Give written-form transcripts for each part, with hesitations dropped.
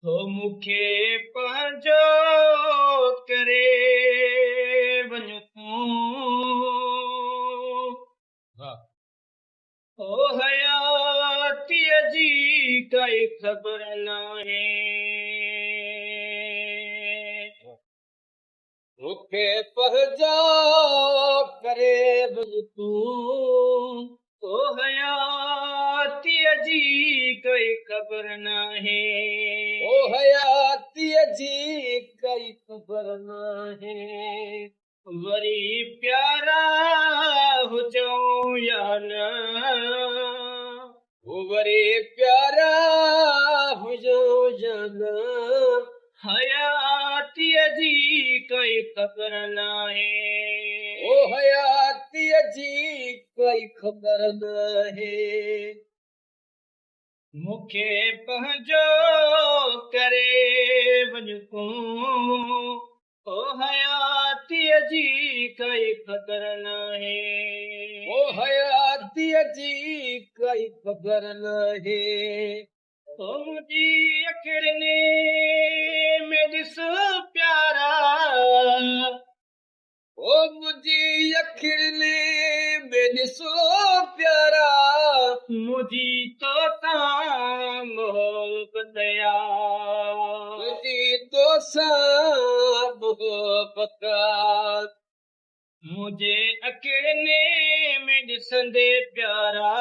हो मूंखे पंहिंजो करे वञ तूं। हो हयातीअ जी काई ख़बर नाहे, मूंखे पंहिंजो करे वञ तूं। हो हयातीअ जी काई ख़बर नाहे, ओ हयातीअ जी काई ख़बर नाहे। वरी प्यारा हुजो या न, वरी प्यारा हुजो या न, हयातीअ जी काई ख़बर नाहे, ओ हयातीअ जी काई ख़बर नाहे। मूंखे पंहिंजो करे वञ तूं। ओ हयातीअ जी काई ख़बर नाहे, ओ हयातीअ जी काई ख़बर नाहे। ओ मुंहिंजी अखियुनि में ॾिस प्यारा, ओ मुंहिंजी अखियुनि में ॾिसो प्यारा, मुंहिंजी तोसां मोहबत या, मुंहिंजी तोसां मोहबत। मुंहिंजे अखियुनि में ॾिसंदे प्यारा,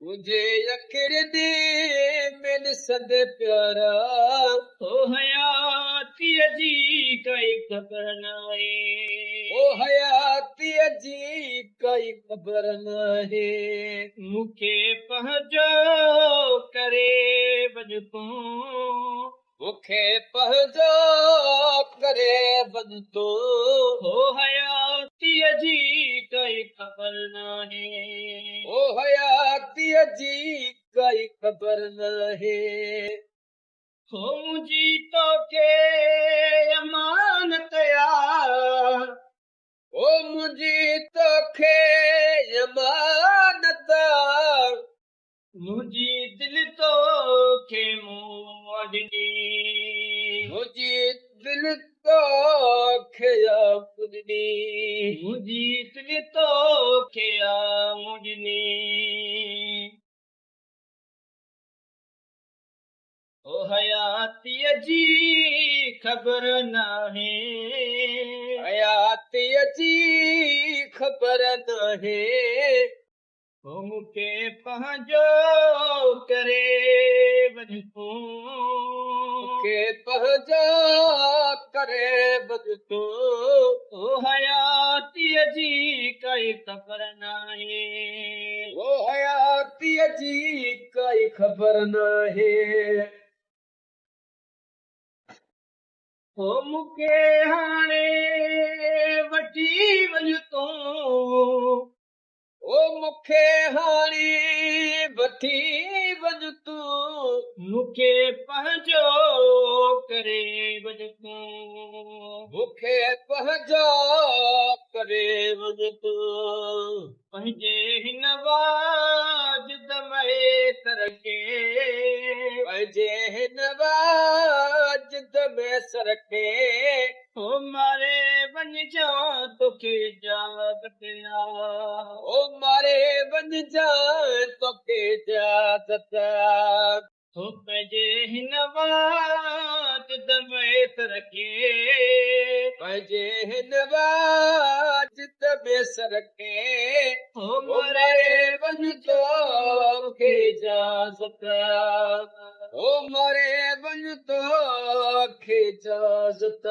मुंहिंजे अखियुनि में ॾिसंदे प्यारा, ओ हयातीअ जी काई ख़बर नाहे, ओ हयातीअ जी काई ख़बर नाहे। मूंखे पंहिंजो करे वञ तूं, मूंखे पंहिंजो करे वञ तूं। हो हयातीअ जी काई ख़बर नाहे, ओ हयातीअ जी काई ख़बर नाहे। हो मुंहिंजी तोखे अमानत या, ओ मुंहिंजी तोखे अमानत, मुंहिंजी दिलि तोखे मूं ॾिनी, मुंहिंजी दिलि तोखे ॾिनी, मुंहिंजी दिलि तोखे ॾिनी। ओ हयातीअ जी ख़बर नाहे, हयातीअ जी ख़बर नाहे। हो मूंखे पंहिंजो करे वञ तूं, मूंखे पंहिंजो करे वञ तूं। ओ हयातीअ जी काई ख़बर नाहे, ओ हयातीअ जी काई ख़बर नाहे। हो मूंखे हाणे वठी वञ तूं, ओ मूंखे हाणे वठी वञ तूं। मूंखे पंहिंजो करे वञ तूं, मूंखे पंहिंजो करे वञ तूं। पंहिंजे हिन वाजिद में सर खे, पंहिंजे हिन वाजिद में सर खे, हो मारे वञजा तोखे इजाज़त या, ओ मारे वञजा तोखे इजाज़त। हो पंहिंजे हिन वाजिद में सर खे, पंहिंजे हिन वाजिद में सर खे, हो मारे वञजा तोखे इजाज़त, हो मारे वञ तोखे इजाज़त।